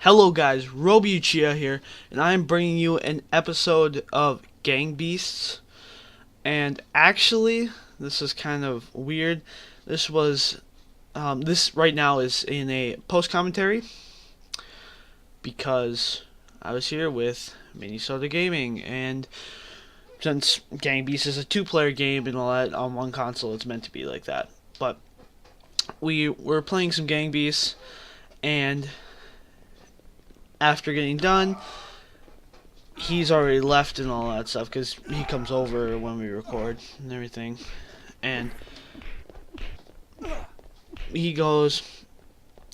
Hello guys, Robiiuchiha here, and I am bringing you an episode of Gang Beasts. And actually, this is kind of weird. This right now is in a post commentary because I was here with Minisoda Gaming, and since Gang Beasts is a two-player game and all that on one console, it's meant to be like that. But we were playing some Gang Beasts, and after getting done, he's already left and all that stuff because he comes over when we record and everything. And he goes,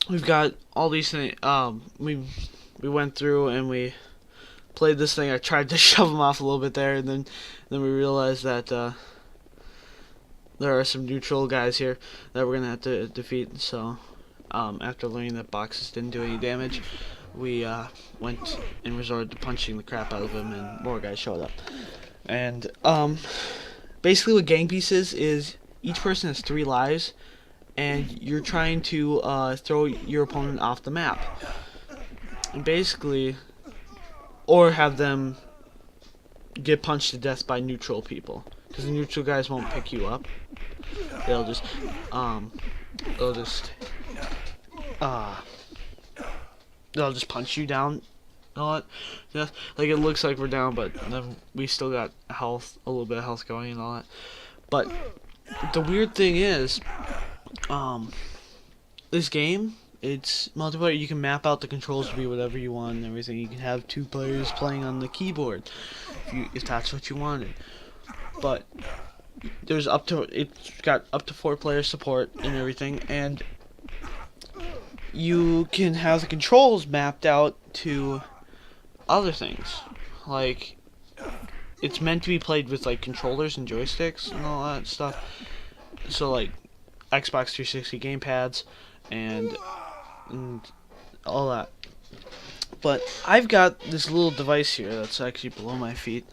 "We've got all these things." We went through and we played this thing. I tried to shove him off a little bit there, and then we realized that there are some neutral guys here that we're gonna have to defeat. So after learning that boxes didn't do any damage, we went and resorted to punching the crap out of him, and more guys showed up. And basically what Gang Beasts is each person has 3 lives, and you're trying to throw your opponent off the map. And basically, or have them get punched to death by neutral people, because the neutral guys won't pick you up. They'll just they'll just they'll just punch you down a lot. Yeah, like it looks like we're down, but then we still got health, a little bit of health going and all that. But the weird thing is, this game, it's multiplayer. You can map out the controls to be whatever you want and everything. You can have 2 players playing on the keyboard if that's what you wanted. But it's got up to 4 player support and everything, and you can have the controls mapped out to other things. Like, it's meant to be played with like controllers and joysticks and all that stuff. So like Xbox 360 gamepads and all that. But I've got this little device here that's actually below my feet.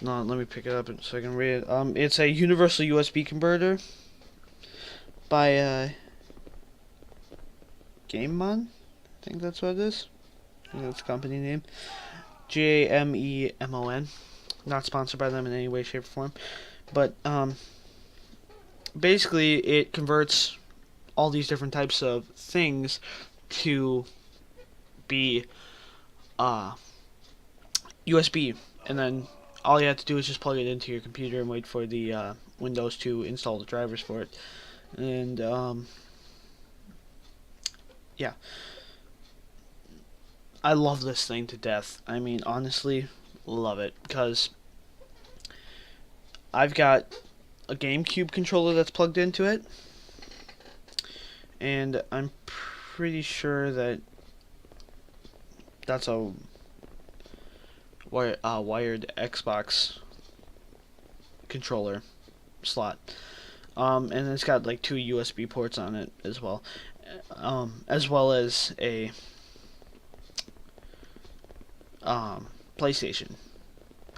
No, let me pick it up so I can read it. It's a universal USB converter by GameMon. I think that's what it is. I think that's the company name. GAMEMON. Not sponsored by them in any way, shape, or form. But basically, it converts all these different types of things to be USB, and then all you have to do is just plug it into your computer and wait for the Windows to install the drivers for it. And yeah, I love this thing to death. I mean, honestly, love it, because I've got a GameCube controller that's plugged into it, and I'm pretty sure that that's a wired Xbox controller slot. And it's got like 2 USB ports on it as well as a PlayStation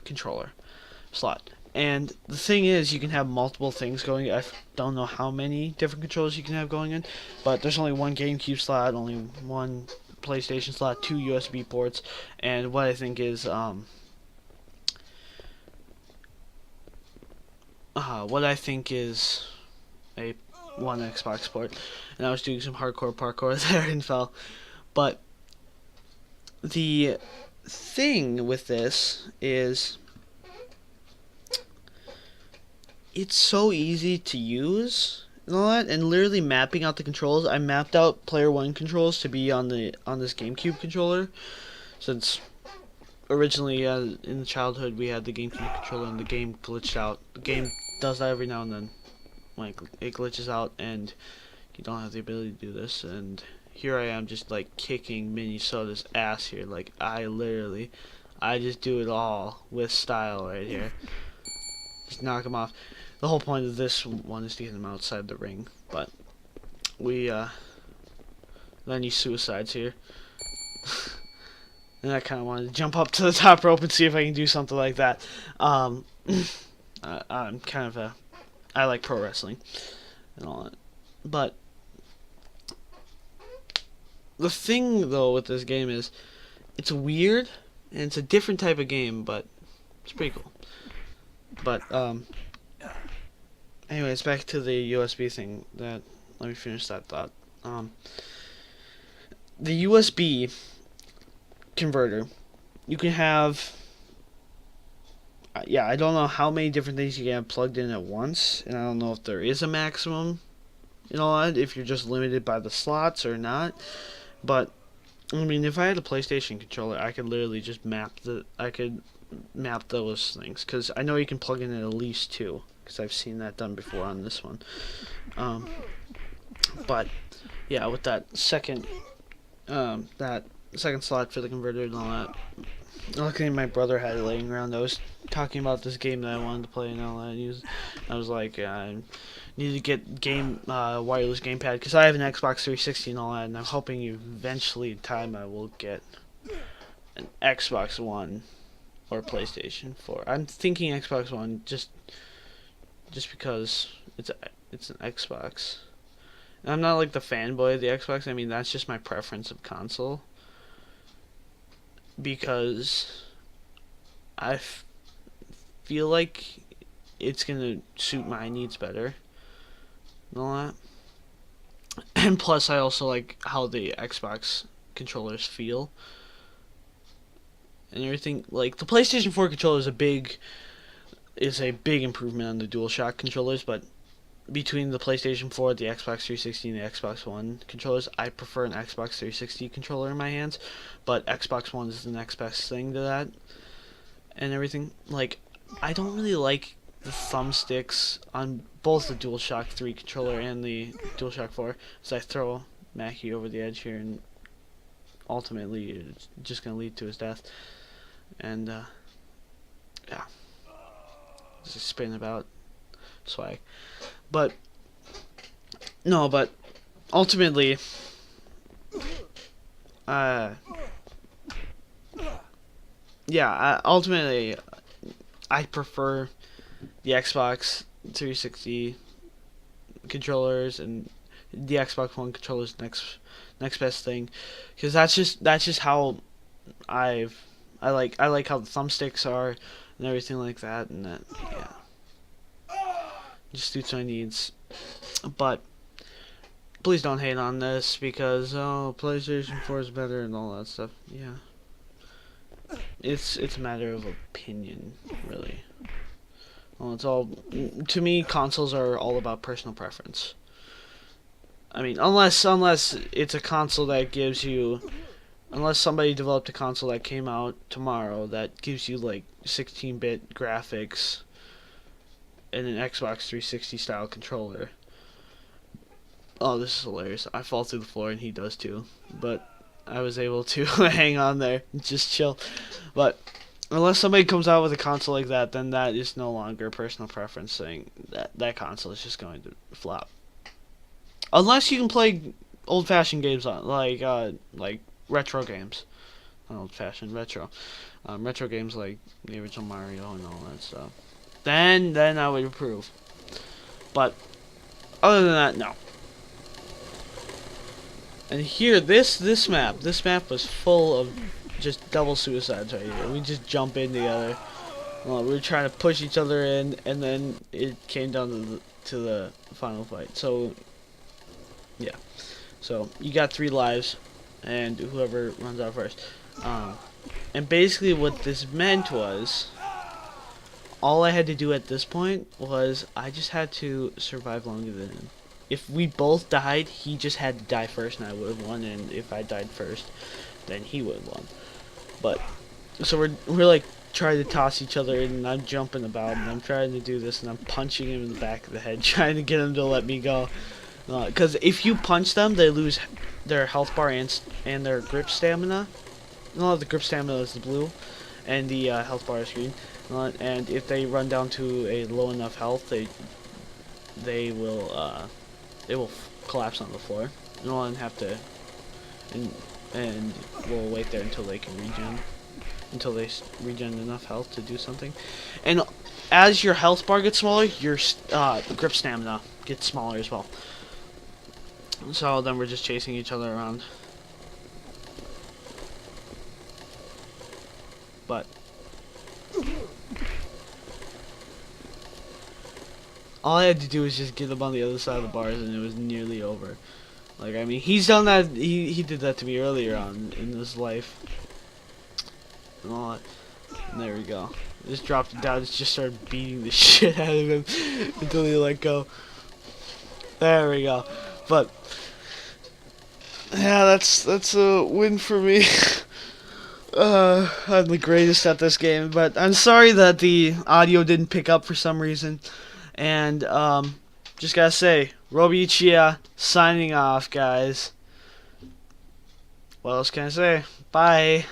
controller slot. And the thing is, you can have multiple things going. I don't know how many different controllers you can have going in, but there's only one GameCube slot, only one PlayStation slot, 2 USB ports, and what I think is a one Xbox port. And I was doing some hardcore parkour there and fell. But the thing with this is, it's so easy to use and all that, and literally mapping out the controls. I mapped out player 1 controls to be on this GameCube controller, since originally in the childhood we had the GameCube controller and the game glitched out. The game does that every now and then, like it glitches out and you don't have the ability to do this. And here I am just like kicking Minisoda's ass here. Like I just do it all with style right here. Just knock him off. The whole point of this one is to get him outside the ring, but we then he suicides here. And I kind of wanted to jump up to the top rope and see if I can do something like that. I'm kind of I like pro wrestling and all that, but the thing though with this game is it's weird and it's a different type of game, but it's pretty cool. But anyways, back to the USB thing. Let me finish that thought. The USB converter, you can have. Yeah, I don't know how many different things you can have plugged in at once, and I don't know if there is a maximum. If you're just limited by the slots or not. But I mean, if I had a PlayStation controller, I could literally just map those things, because I know you can plug in at least 2, because I've seen that done before on this one. But yeah, with that second slot for the converter and all that. Luckily, my brother had it laying around. I was talking about this game that I wanted to play and all that. I was like, I need to get wireless gamepad, because I have an Xbox 360 and all that, and I'm hoping eventually in time I will get an Xbox One or PlayStation 4. I'm thinking Xbox One just because it's an Xbox. And I'm not like the fanboy of the Xbox. I mean, that's just my preference of console, because I feel like it's gonna suit my needs better and all that. And plus, I also like how the Xbox controllers feel and everything. Like, the PlayStation 4 controller is a big improvement on the DualShock controllers, but between the PlayStation 4, the Xbox 360, and the Xbox One controllers, I prefer an Xbox 360 controller in my hands, but Xbox One is the next best thing to that and everything. Like, I don't really like the thumbsticks on both the DualShock 3 controller and the DualShock 4, so I throw Mackie over the edge here, and ultimately it's just going to lead to his death. And, yeah. Just spin about. Swag. But ultimately, ultimately, I prefer the Xbox 360 controllers, and the Xbox One controllers next best thing, because that's just how I like how the thumbsticks are and everything like that, and that, yeah, just suits my needs. But please don't hate on this, because PlayStation 4 is better and all that stuff. Yeah, it's a matter of opinion, really. Well, it's all, to me, consoles are all about personal preference. I mean, unless it's a console that gives you, unless somebody developed a console that came out tomorrow that gives you like 16-bit graphics and an Xbox 360 style controller. Oh, this is hilarious. I fall through the floor and he does too, but I was able to hang on there and just chill. But unless somebody comes out with a console like that, then that is no longer a personal preference thing. That console is just going to flop. Unless you can play old-fashioned games on, like retro games. Not old-fashioned, retro. Retro games like the original Mario and all that stuff. Then I would approve. But other than that, no. And here, this map was full of just double suicides right here. We just jump in together. We were trying to push each other in, and then it came down to the final fight. So, yeah. So, you got 3 lives, and whoever runs out first. And basically what this meant was, all I had to do at this point was, I just had to survive longer than him. If we both died, he just had to die first, and I would have won, and if I died first, then he would have won. But, so we're like, trying to toss each other, and I'm jumping about, and I'm trying to do this, and I'm punching him in the back of the head, trying to get him to let me go. Because if you punch them, they lose their health bar and their grip stamina. No, the grip stamina is the blue, and the health bar is green. And if they run down to a low enough health, they will collapse on the floor. And we'll have to, and we'll wait there until they can regen, until they regen enough health to do something. And as your health bar gets smaller, your grip stamina gets smaller as well. So then we're just chasing each other around. but all I had to do was just get him on the other side of the bars, and it was nearly over. Like, I mean, he's done that. He did that to me earlier on in his life. And all that. And there we go. Just dropped it down. Just started beating the shit out of him until he let go. There we go. But yeah, that's a win for me. I'm the greatest at this game, but I'm sorry that the audio didn't pick up for some reason. And just gotta say, Robiiuchiha signing off, guys. What else can I say? Bye.